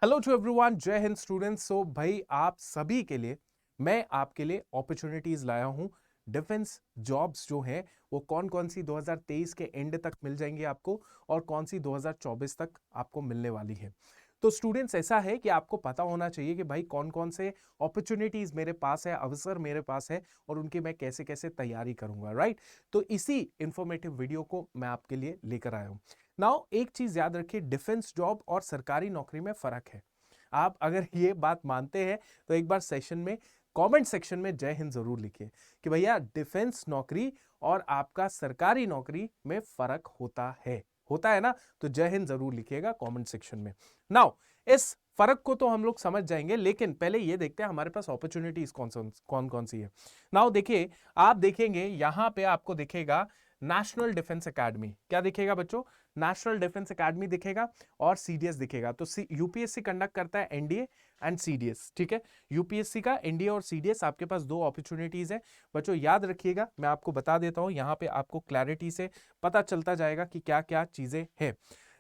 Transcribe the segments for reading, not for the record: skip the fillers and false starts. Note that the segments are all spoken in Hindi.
हेलो टू एवरीवन, जय हिंद स्टूडेंट्स। सो भाई आप सभी के लिए मैं आपके लिए अपॉर्चुनिटीज लाया हूं। डिफेंस जॉब्स जो हैं वो कौन कौन सी 2023 के एंड तक मिल जाएंगी आपको और कौन सी 2024 तक आपको मिलने वाली है। तो स्टूडेंट्स ऐसा है कि आपको पता होना चाहिए कि भाई कौन कौन से अपॉर्चुनिटीज मेरे पास है, अवसर मेरे पास है और उनकी मैं कैसे कैसे तैयारी करूंगा, राइट। तो इसी इंफॉर्मेटिव वीडियो को मैं आपके लिए लेकर आया हूं। नाउ एक चीज याद रखिए, डिफेंस जॉब और सरकारी नौकरी में फर्क है। आप अगर ये बात मानते हैं तो एक बार सेशन में कमेंट सेक्शन में जय हिंद जरूर लिखिए कि भैया डिफेंस नौकरी और आपका सरकारी नौकरी में फर्क होता है ना। तो जय हिंद जरूर लिखिएगा कमेंट सेक्शन में। नाउ इस फर्क को तो हम लोग समझ जाएंगे, लेकिन पहले ये देखते हैं हमारे पास अपॉर्चुनिटीज कौन कौन सी है। नाउ देखिए, आप देखेंगे यहां पे आपको दिखेगा नेशनल डिफेंस एकेडमी। क्या दिखेगा बच्चों? नेशनल डिफेंस एकेडमी दिखेगा और सीडीएस दिखेगा। तो यूपीएससी कंडक्ट करता है एनडीए एंड सीडीएस, ठीक है। यूपीएससी का एनडीए और सीडीएस, आपके पास दो अपॉर्चुनिटीज है बच्चों, याद रखिएगा। मैं आपको बता देता हूं, यहां पे आपको क्लैरिटी से पता चलता जाएगा कि क्या क्या चीजें हैं।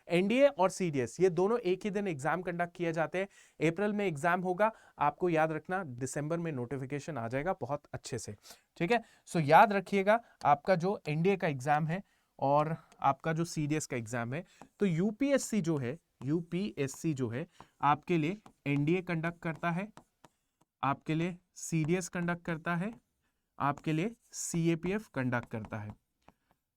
एनडीए और सीडीएस ये दोनों एक ही दिन एग्जाम कंडक्ट किए जाते हैं। अप्रैल में एग्जाम होगा, आपको याद रखना दिसंबर में नोटिफिकेशन आ जाएगा बहुत अच्छे से, ठीक है। सो याद रखिएगा आपका जो एनडीए का एग्जाम है और आपका जो सीडीएस का एग्जाम है, तो यूपीएससी जो है आपके लिए एनडीए कंडक्ट करता है, आपके लिए सीडीएस कंडक्ट करता है, आपके लिए सीएपीएफ कंडक्ट करता है,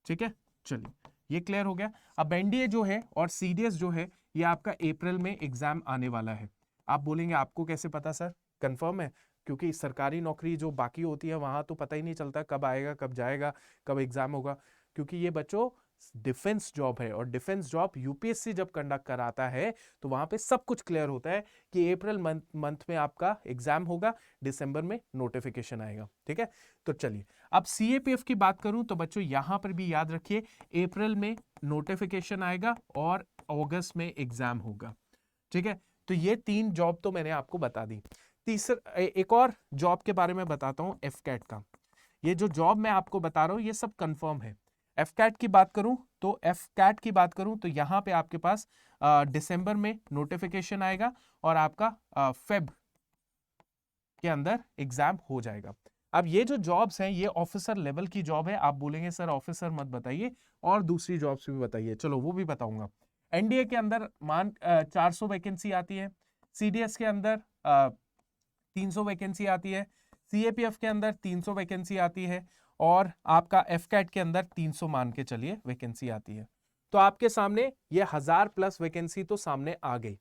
ठीक है। चलिए ये क्लियर हो गया। अब एनडीए जो है और सीडीएस जो है ये आपका अप्रैल में एग्जाम आने वाला है। आप बोलेंगे आपको कैसे पता सर? कंफर्म है, क्योंकि सरकारी नौकरी जो बाकी होती है वहां तो पता ही नहीं चलता कब आएगा, कब जाएगा, कब एग्जाम होगा, क्योंकि ये बच्चों डिफेंस जॉब है और डिफेंस जॉब यूपीएससी जब कंडक्ट कराता है तो वहां पे सब कुछ क्लियर होता है कि अप्रैल मंथ में आपका एग्जाम होगा, दिसंबर में नोटिफिकेशन आएगा, ठीक है। तो चलिए अब सीएपीएफ की बात करूं तो बच्चों यहां पर भी याद रखिए अप्रैल में नोटिफिकेशन आएगा और अगस्त में एग्जाम होगा, ठीक है। तो ये तीन जॉब तो मैंने आपको बता दी। तीसरा एक और जॉब के बारे में बताता हूं, एफकैट का। ये जो जॉब मैं आपको बता रहा हूं ये सब कंफर्म है। एफकैट की बात करूं तो यहां पे आपके पास दिसंबर में नोटिफिकेशन आएगा और आपका फेब के अंदर एग्जाम हो जाएगा। अब ये जो जॉब्स हैं ये ऑफिसर लेवल की जॉब है। आप बोलेंगे सर ऑफिसर मत बताइए और दूसरी जॉब्स भी बताइए, चलो वो भी बताऊंगा। एनडीए के अंदर 400 वैकेंसी आती है, सीडीएस के अंदर 300 वैकेंसी आती है, सीएपीएफ के अंदर 300 वैकेंसी आती है और आपका एफकैट के अंदर 300 मान के चलिए वैकेंसी आती है। तो आपके सामने ये 1000+ वैकेंसी तो सामने आ गई।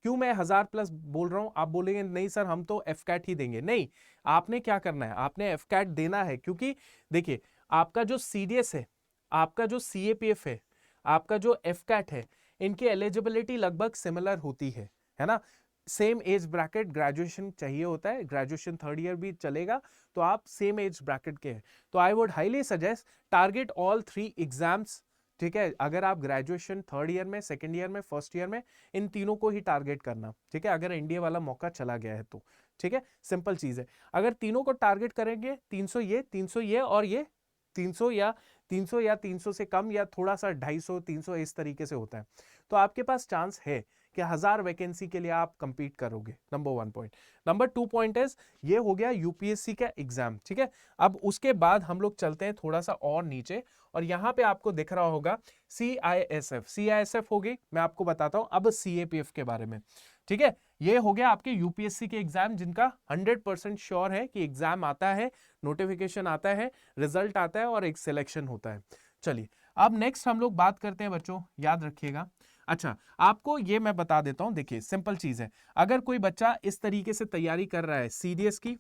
क्यों मैं 1000+ बोल रहा हूं? आप बोलेंगे नहीं सर हम तो एफकैट ही देंगे। नहीं, आपने क्या करना है, आपने एफकैट देना है, क्योंकि देखिए आपका जो सीडीएस है, आपका जो सीएपीएफ है, आपका जो एफकैट है, इनकी एलिजिबिलिटी लगभग सिमिलर होती है ना। सेम एज ब्रैकेट, ग्रेजुएशन चाहिए होता है, ग्रेजुएशन 3rd ईयर भी चलेगा, तो आप सेम एज ब्रैकेट के हैं। तो I would highly suggest target all 3 exams, ठीक है। अगर आप ग्रेजुएशन 3rd ईयर में, 2nd ईयर में, 1st ईयर में, इन तीनों को ही टारगेट करना, ठीक है। अगर एनडीए वाला मौका चला गया है तो ठीक है, सिंपल चीज है। अगर तीनों को टारगेट करेंगे, 300 ये और ये 300 या 300 से कम या थोड़ा सा 250 300 इस तरीके से होता है, तो आपके पास चांस है कि 1000 वैकेंसी के लिए आप कंपीट करोगे। Number 1 point. Number 2 point is, ये हो गया यूपीएससी का एग्जाम, ठीक है। अब उसके बाद हम लोग चलते हैं थोड़ा सा और नीचे और यहां पे आपको दिख रहा होगा सीआईएसएफ हो गई। मैं आपको बताता हूं अब सीएपीएफ के बारे में, ठीक है। ये हो गया आपके यूपीएससी के एग्जाम जिनका 100% श्योर है कि एग्जाम आता है, नोटिफिकेशन आता है, रिजल्ट आता है और एक सिलेक्शन होता है। चलिए अब नेक्स्ट हम लोग बात करते हैं बच्चों, याद रखिएगा। अच्छा, आपको ये मैं बता देता हूं, देखिए सिंपल चीज है। अगर कोई बच्चा इस तरीके से तैयारी कर रहा है सीडीएस की,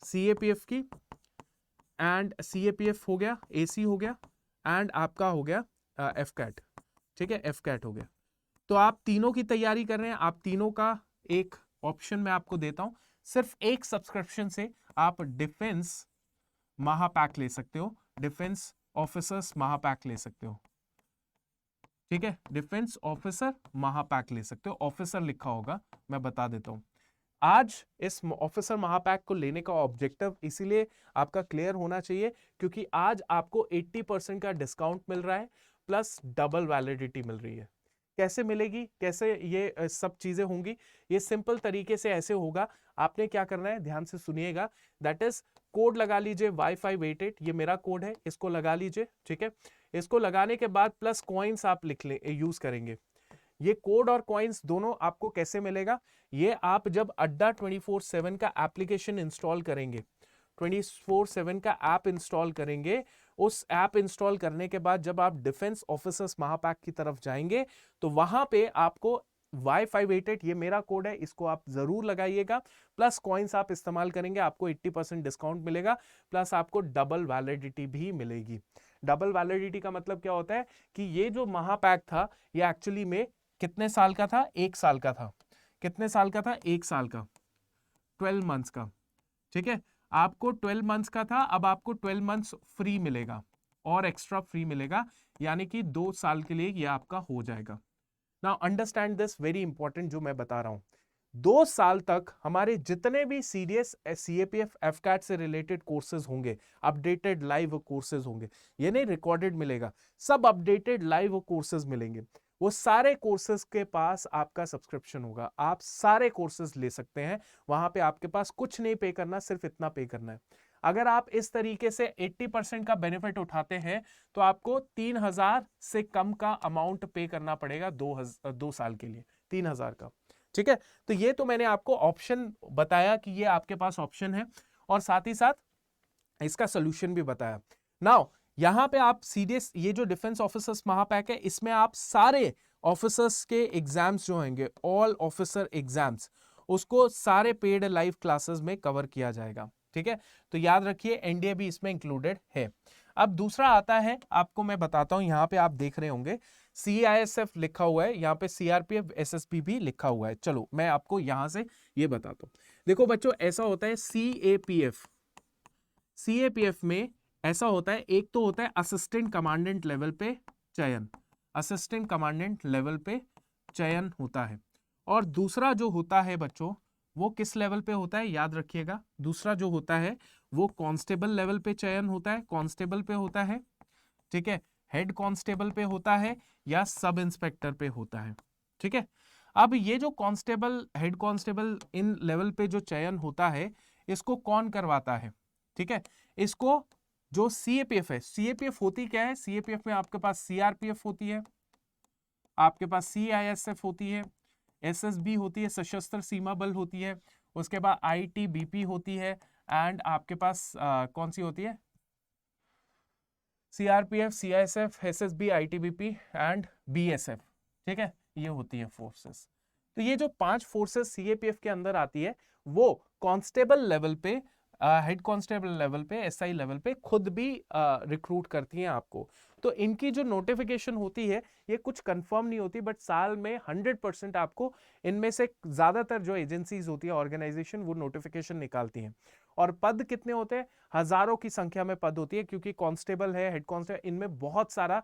सीएपीएफ की, एंड सीएपीएफ हो गया, एसी हो गया, एंड आपका हो गया एफकैट, ठीक है, एफकैट हो गया। तो आप तीनों की तैयारी कर रहे हैं, आप तीनों का एक ऑप्शन मैं आपको देता हूं। सिर्फ एक सब्सक्रिप्शन से आप डिफेंस महापैक ले सकते हो, डिफेंस ऑफिसर्स महापैक ले सकते हो, ठीक है। डिफेंस ऑफिसर महापैक ले सकते हो, ऑफिसर लिखा होगा, मैं बता देता हूं। आज इस ऑफिसर महापैक को लेने का ऑब्जेक्टिव इसीलिए आपका क्लियर होना चाहिए क्योंकि आज आपको 80% का डिस्काउंट मिल रहा है प्लस डबल वैलिडिटी मिल रही है। कैसे मिलेगी, कैसे ये सब चीजें होंगी, ये सिंपल तरीके से ऐसे होगा। आपने क्या करना है, ध्यान से सुनिएगा, दैट इज कोड लगा लीजिए Y588, ये मेरा कोड है, इसको लगा लीजिए, ठीक है। इसको लगाने के बाद प्लस कॉइन्स आप लिख ले, यूज करेंगे। ये कोड और कॉइन्स दोनों आपको कैसे मिलेगा, ये आप जब अड्डा 24/7 का एप्लीकेशन इंस्टॉल करेंगे, 24/7 का ऐप इंस्टॉल करेंगे, उस ऐप इंस्टॉल करने के बाद जब आप डिफेंस ऑफिसर्स महापैक की तरफ जाएंगे तो वहां पे आपको Y588, ये मेरा कोड है, इसको आप जरूर लगाइएगा, प्लस कॉइन्स आप इस्तेमाल करेंगे, आपको 80% डिस्काउंट मिलेगा, प्लस आपको डबल वैलिडिटी भी मिलेगी। डबल वैलिडिटी का मतलब क्या होता है कि ये जो महापैक था ये एक्चुअली में कितने साल का था, 1 साल का था। कितने साल का था, 1 साल का, 12 मंथ्स का, ठीक है। आपको 12 मंथ्स का था, अब आपको 12 मंथ्स फ्री मिलेगा और एक्स्ट्रा फ्री मिलेगा, यानी कि 2 साल के लिए ये आपका हो जाएगा। Now understand this, very important जो मैं बता रहा हूं, 2 साल तक हमारे जितने भी सीडीएस सीएपीएफ एफकैट से रिलेटेड कोर्सेज होंगे, अपडेटेड लाइव कोर्सेज होंगे, ये नहीं रिकॉर्डेड मिलेगा, सब अपडेटेड लाइव कोर्सेज मिलेंगे, वो सारे कोर्सेज के पास आपका सब्सक्रिप्शन होगा, आप सारे कोर्सेज ले सकते हैं, वहां पे आपके पास कुछ नहीं पे करना, सिर्फ इतना पे करना है। अगर आप इस तरीके से 80% का बेनिफिट उठाते हैं तो आपको 3,000 से कम का अमाउंट पे करना पड़ेगा 2 साल के लिए, 3,000 का, ठीक है। तो ये तो मैंने आपको ऑप्शन बताया कि ये आपके पास ऑप्शन है, और साथ ही साथ इसका सोल्यूशन भी बताया। नाउ यहां पे आप सीडीएस, ये जो डिफेंस ऑफिसर्स महापैक है, इसमें आप सारे ऑफिसर्स के एग्जाम्स जो होंगे, ऑल ऑफिसर एग्जाम्स, उसको सारे पेड लाइव क्लासेस में कवर किया जाएगा, ठीक है। तो याद रखिए एनडीए भी इसमें इंक्लूडेड है। अब दूसरा आता है, आपको मैं बताता हूं, यहां पे आप देख रहे होंगे CISF लिखा हुआ है, यहां पे CRPF SSB भी लिखा हुआ है। चलो मैं आपको यहां से ये बताता हूं। देखो बच्चों, ऐसा होता है CAPF में ऐसा होता है, एक तो होता है असिस्टेंट कमांडेंट लेवल पे चयन, असिस्टेंट कमांडेंट लेवल पे चयन होता है, और दूसरा जो होता है बच्चों वो किस लेवल पे होता है, याद रखिएगा, दूसरा जो होता है वो कांस्टेबल लेवल पे चयन होता है, कांस्टेबल पे होता है, ठीक है, हेड कांस्टेबल पे होता है या सब इंस्पेक्टर पे होता है, ठीक है। अब ये जो constable, head constable, in level पे जो चयन होता है, इसको कौन करवाता है, ठीक है, इसको जो CAPF है, CAPF होती क्या है, CAPF में आपके पास CRPF होती है, आपके पास CISF होती है, SSB होती है, सशस्त्र सीमा बल होती है, उसके बाद ITBP होती है, एंड आपके पास कौन सी होती है, CRPF, CISF, SSB, ITBP and BSF, ठीक है, ये होती है फोर्सेस। तो ये जो 5 फोर्सेस CAPF के अंदर आती है, वो कांस्टेबल लेवल पे, हेड कांस्टेबल लेवल पे, SI लेवल पे खुद भी रिक्रूट करती हैं आपको। तो इनकी जो नोटिफिकेशन होती है ये कुछ कंफर्म नहीं होती, बट साल में 100% आपको इनमें से ज्यादातर जो एजेंसीज होती है, ऑर्गेनाइजेशन, वो नोटिफिकेशन निकालती हैं। और पद कितने होते हैं, हजारों की संख्या में पद होती है, क्योंकि कांस्टेबल है, हेड कांस्टेबल, इनमें बहुत सारा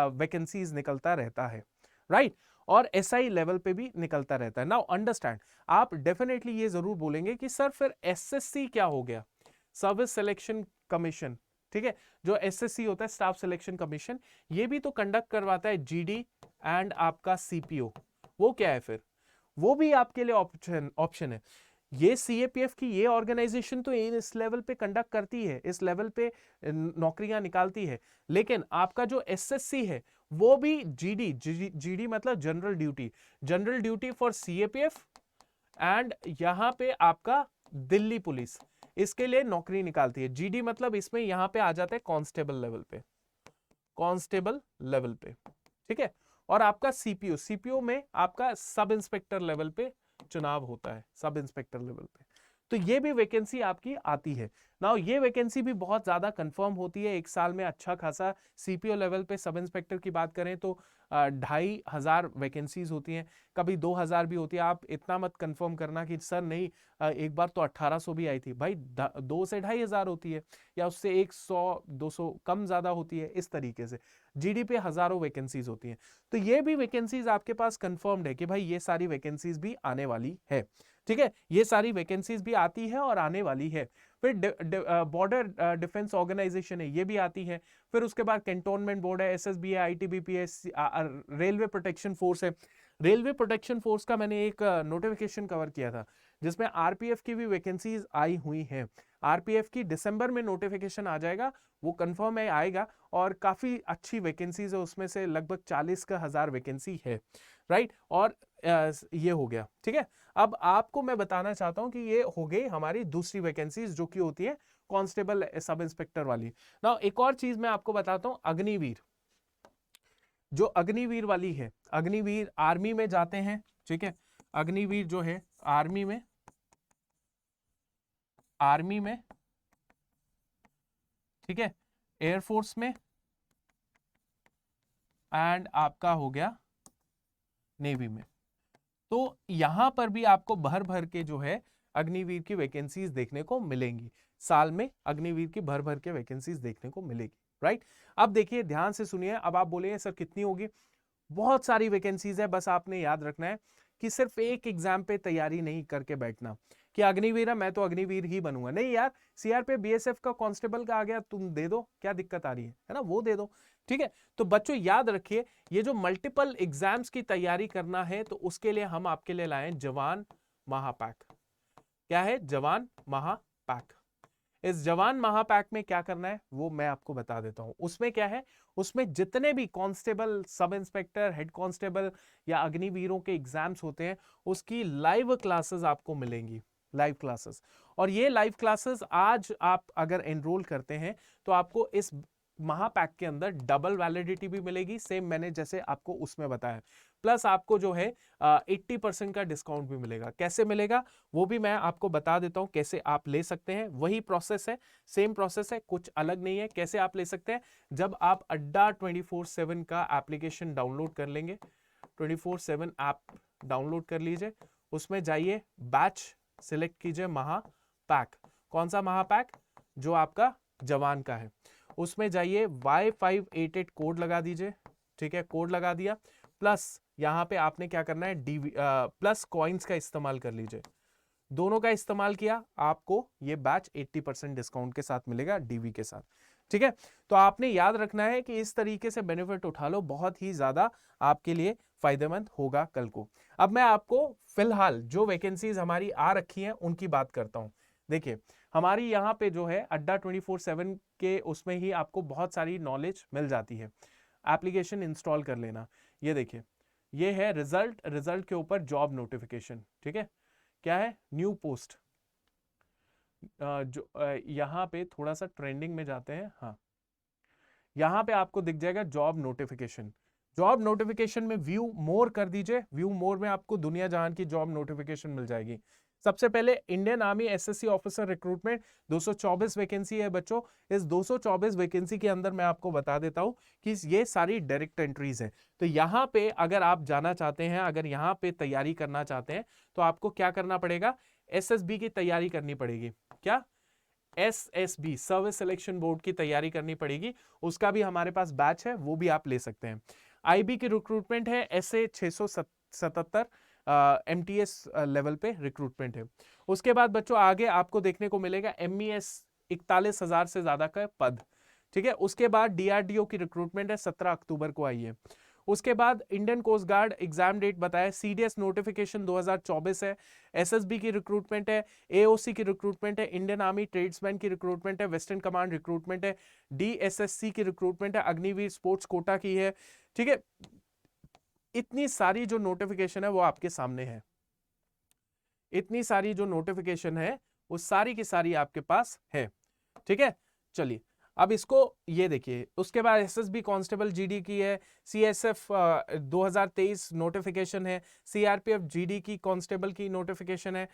वैकेंसीज निकलता रहता है, राइट। और SI लेवल पे भी निकलता रहता है। नाउ अंडरस्टैंड, आप डेफिनेटली ये जरूर बोलेंगे कि सर फिर SSC क्या हो गया, सर्विस सिलेक्शन कमीशन, ठीक है, जो SSC होता है, स्टाफ सिलेक्शन कमीशन, ये भी तो कंडक्ट करवाता है GD एंड आपका CPO, वो क्या है फिर, वो भी आपके लिए ऑप्शन है। ये CAPF की ये ऑर्गेनाइजेशन तो इस लेवल पे कंडक्ट करती है, इस लेवल पे नौकरियां निकालती है, लेकिन आपका जो SSC है वो भी GD मतलब general duty for CAPF, and यहां पे आपका दिल्ली पुलिस, इसके लिए नौकरी निकालती है। GD मतलब इसमें यहां पे आ जाता है कांस्टेबल लेवल पे, कांस्टेबल लेवल पे, ठीक है। और आपका CPO में आपका सब इंस्पेक्टर लेवल पे चुनाव होता है, सब इंस्पेक्टर लेवल पे। तो ये भी वैकेंसी आपकी आती है। नाउ ये वैकेंसी भी बहुत ज्यादा कंफर्म होती है, 1 साल में अच्छा खासा। CPO लेवल पे सब इंस्पेक्टर की बात करें तो 2,500 वैकेंसीज होती हैं, कभी 2,000 भी होती है। आप इतना मत कंफर्म करना कि सर नहीं, एक बार तो 1,800 भी आई थी, भाई 2 से 2,500 होती है, या उससे 100 200 कम ज्यादा होती है, इस तरीके से। जीडी पे हजारों वैकेंसीज होती हैं। तो ये भी वैकेंसीज आपके पास कंफर्म्ड है कि भाई ये सारी वैकेंसीज भी आने वाली है, ठीक है, ये सारी वैकेंसीज भी आती है और आने वाली है। फिर बॉर्डर डिफेंस ऑर्गेनाइजेशन है, ये भी आती है। फिर उसके बाद कैंटोनमेंट बोर्ड है, एसएसबी है, आईटीबीपी है, रेलवे प्रोटेक्शन फोर्स है। रेलवे प्रोटेक्शन फोर्स का मैंने एक नोटिफिकेशन कवर किया था जिसमें आरपीएफ की भी वैकेंसीज आई हुई हैं। आरपीएफ की दिसंबर में नोटिफिकेशन आ जाएगा, वो कंफर्म है आएगा, और काफी अच्छी वैकेंसीज है, उसमें से लगभग 40,000 वैकेंसी है, राइट। और ये हो गया, ठीक है। अब आपको मैं बताना चाहता हूं कि ये हो गई हमारी दूसरी वैकेंसीज जो कि होती है कांस्टेबल सब इंस्पेक्टर वाली। ना एक और चीज मैं आपको बताता हूं, अग्निवीर, जो अग्निवीर वाली है, अग्निवीर आर्मी में जाते हैं, ठीक है। अग्निवीर जो है आर्मी में ठीक है, एयरफोर्स में, एंड आपका हो गया नेवी में। तो यहां पर भी आपको भर भर के जो है अग्निवीर की वैकेंसीज देखने को मिलेंगी, साल में अग्निवीर की भर भर के वैकेंसीज देखने को मिलेगी, राइट। अब देखिए ध्यान से सुनिए, अब आप बोलेंगे सर कितनी होगी, बहुत सारी वैकेंसीज है, बस आपने याद रखना है कि सिर्फ एक एग्जाम पे तैयारी नहीं करके बैठना कि अग्निवीर है मैं तो अग्निवीर ही बनूंगा, नहीं यार, सीआर पे बीएसएफ का कांस्टेबल का आ गया, तुम दे दो, क्या दिक्कत आ रही है ना, वो दे दो, ठीक है। तो बच्चों याद रखिए, ये जो मल्टीपल एग्जाम्स की तैयारी करना है तो उसके लिए हम आपके लिए लाए जवान महापैक। क्या है जवान महापैक? इस जवान महापैक में क्या करना है वो मैं आपको बता देता हूं। उसमें क्या है, उसमें जितने भी constable, sub inspector, head constable या अग्निवीरों के एग्जाम्स होते हैं उसकी लाइव क्लासेस आपको मिलेंगी, लाइव क्लासेस। और ये लाइव क्लासेस आज आप अगर एनरोल करते हैं तो आपको इस महापैक के अंदर डबल वैलिडिटी भी मिलेगी, सेम मैंने जैसे आपको उसमें बताया, प्लस आपको जो है 80% का डिस्काउंट भी मिलेगा। कैसे मिलेगा वो भी मैं आपको बता देता हूं, कैसे आप ले सकते हैं। वही प्रोसेस है, सेम प्रोसेस है, कुछ अलग नहीं है। कैसे आप ले सकते हैं, जब आप अड्डा 24/7 का एप्लीकेशन डाउनलोड कर लेंगे, 24/7 ऐप डाउनलोड कर लीजिए, उसमें जाइए, बैच सिलेक्ट कीजिए, महापैक। कौन सा महापैक? जो आपका जवान का है, उसमें जाइए, Y588 कोड लगा दीजिए, ठीक है, कोड लगा दिया, प्लस यहां पे आपने क्या करना है, डीवी प्लस कॉइन्स का इस्तेमाल कर लीजिए। दोनों का इस्तेमाल किया, आपको ये बैच 80% डिस्काउंट के साथ मिलेगा, डीवी के साथ, ठीक है। तो आपने याद रखना है कि इस तरीके से बेनिफिट उठा लो, बहुत ही ज्यादा आपके लिए फायदेमंद होगा कल को। अब मैं आपको फिलहाल जो वैकेंसीज हमारी आ रखी हैं उनकी बात करता हूं। देखिए हमारी यहाँ पे जो है अड्डा 24/7 के उसमें ही आपको बहुत सारी नॉलेज मिल जाती है। एप्लीकेशन इंस्टॉल कर लेना। ये देखिए, ये है रिजल्ट, रिजल्ट के ऊपर जॉब नोटिफिकेशन, ठीक है। क्या है, न्यू पोस्ट, जो यहाँ पे थोड़ा सा ट्रेंडिंग में जाते हैं, हाँ, यहाँ पे आपको दिख जाएगा जॉब नोटिफिकेशन। जॉब नोटिफिकेशन में व्यू मोर कर दीजिए, व्यू मोर में आपको दुनिया जहान की जॉब नोटिफिकेशन मिल जाएगी। सबसे पहले Indian army SSC officer recruitment 224 vacancy है बच्चों। इस 224 वैकेंसी के अंदर मैं आपको बता देता हूं कि ये सारी डायरेक्ट एंट्रीज हैं। तो यहाँ पे अगर आप जाना चाहते हैं, अगर यहाँ पे तैयारी करना चाहते हैं तो आपको क्या करना पड़ेगा, एसएसबी की तैयारी करनी पड़ेगी। क्या? एसएसबी, सर्विस सिलेक्शन बोर्ड की तैयारी करनी पड़ेगी। उसका भी हमारे पास बैच है, वो भी आप ले सकते हैं। आईबी की रिक्रूटमेंट है, एसए 677 एमटीएस लेवल पे रिक्रूटमेंट है। उसके बाद बच्चों आगे आपको देखने को मिलेगा एमईएस 41,000 से ज्यादा का पद, ठीक है। उसके बाद डीआरडीओ की रिक्रूटमेंट है, 17 अक्टूबर को आई है। उसके बाद Indian coast guard exam date बताया, सीडीएस नोटिफिकेशन 2024 है। एसएसबी की रिक्रूटमेंट है, एओसी की रिक्रूटमेंट है, इंडियन आर्मी ट्रेड्समैन की रिक्रूटमेंट है, वेस्टर्न कमांड रिक्रूटमेंट है, डीएसएससी की रिक्रूटमेंट है, अग्निवीर स्पोर्ट्स कोटा की है, ठीक है। इतनी सारी जो नोटिफिकेशन है वो आपके सामने है, इतनी सारी जो नोटिफिकेशन है वो सारी की सारी आपके पास है, ठीक है। चलिए अब इसको ये देखिए, उसके बाद एसएसबी कांस्टेबल जीडी की है, सीएसएफ 2023 नोटिफिकेशन है, सीआरपीएफ जीडी की कांस्टेबल की नोटिफिकेशन है,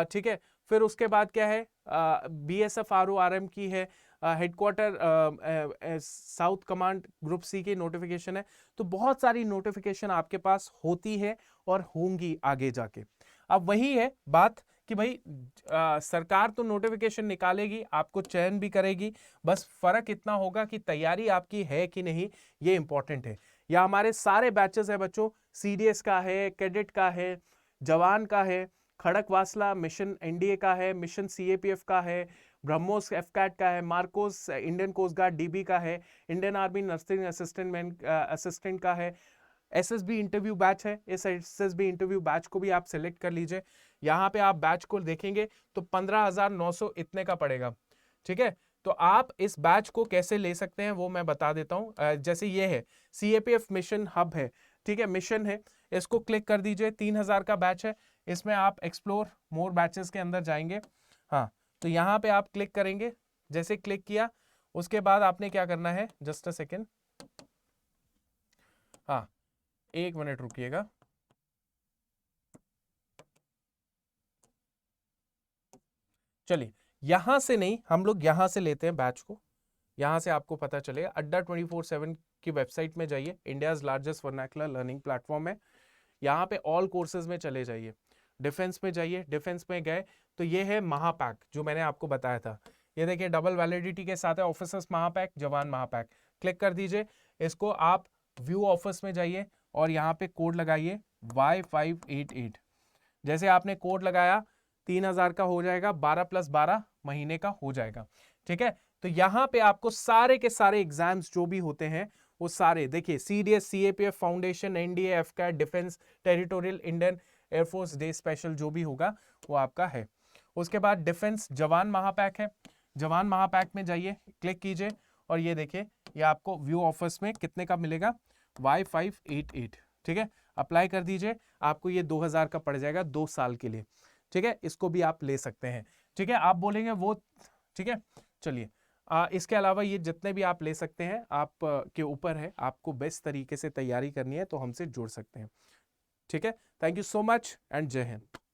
ठीक है। फिर उसके बाद क्या है, बीएसएफ आरओआरएम की है, headquarter south command group C की नोटिफिकेशन है। तो बहुत सारी नोटिफिकेशन आपके पास होती है और होंगी आगे जाके। अब वही है बात कि भाई सरकार तो नोटिफिकेशन निकालेगी, आपको चयन भी करेगी, बस फर्क इतना होगा कि तैयारी आपकी है कि नहीं, ये इंपॉर्टेंट है। या हमारे सारे बैचेस है बच्चों, सीडीएस का है, कैडेट का है, जवान का है, खड़क वासला मिशन एनडीए का है, मिशन सीएपीएफ का है, ब्रह्मोस एफकैट का है, MARCOS Indian coast guard DB का है, इंडियन आर्मी नर्सिंग असिस्टेंट का है, एसएसबी इंटरव्यू बैच है, इस एसएसबी इंटरव्यू बैच को भी आप सिलेक्ट कर लीजिए। यहाँ पे आप बैच को देखेंगे तो 15,900 इतने का पड़ेगा, ठीक है। तो आप इस बैच को कैसे ले सकते हैं वो मैं बता देता हूं। जैसे ये है सीएपीएफ मिशन हब है, ठीक है, मिशन है, इसको क्लिक कर दीजिए। 3,000 का बैच है, इसमें आप एक्सप्लोर मोर बैचेस के अंदर जाएंगे। हाँ, तो यहाँ पे आप क्लिक करेंगे, जैसे क्लिक किया उसके बाद आपने क्या करना है, जस्ट अ सेकेंड, हाँ 1 मिनट रुकिएगा। चलिए, यहां से नहीं, हम लोग यहां से लेते हैं बैच को, यहां से आपको पता चलेगा। अड्डा 24/7 की वेबसाइट में जाइए, India's largest vernacular learning platform है। यहाँ पे ऑल कोर्सेज में चले जाइए, डिफेंस में जाइए, डिफेंस में गए तो ये है महापैक जो मैंने आपको बताया था, ये देखिए डबल वैलिडिटी के साथ है, ऑफिसर्स महापैक, जवान महापैक, क्लिक कर दीजिए इसको। आप व्यू ऑफिस में जाइए और यहाँ पे कोड लगाइए Y588। जैसे आपने कोड लगाया 3,000 का हो जाएगा, 12 + 12 महीने का हो जाएगा, ठीक है। तो यहाँ पे आपको सारे के सारे एग्जाम्स जो भी होते हैं वो सारे देखिए, CDS, CAPF, foundation, NDA, AFCAT, defence, territorial, Indian air force day special जो भी होगा वो आपका है। उसके बाद डिफेंस जवान महापैक है, जवान महापैक में जाइए, क्लिक कीजिए और ये देखिए ये आपको व्यू ऑफिस में कितने का मिलेगा, Y588, ठीक है। अप्लाई कर दीजिए, आपको ये 2,000 का पड़ जाएगा 2 साल के लिए, ठीक है। इसको भी आप ले सकते हैं, ठीक है। आप बोलेंगे वो, ठीक है। चलिए, इसके अलावा ये जितने भी आप ले सकते हैं, आप के ऊपर है, आपको बेस्ट तरीके से तैयारी करनी है तो हमसे जुड़ सकते हैं, ठीक है। Thank you so much and जय हिंद।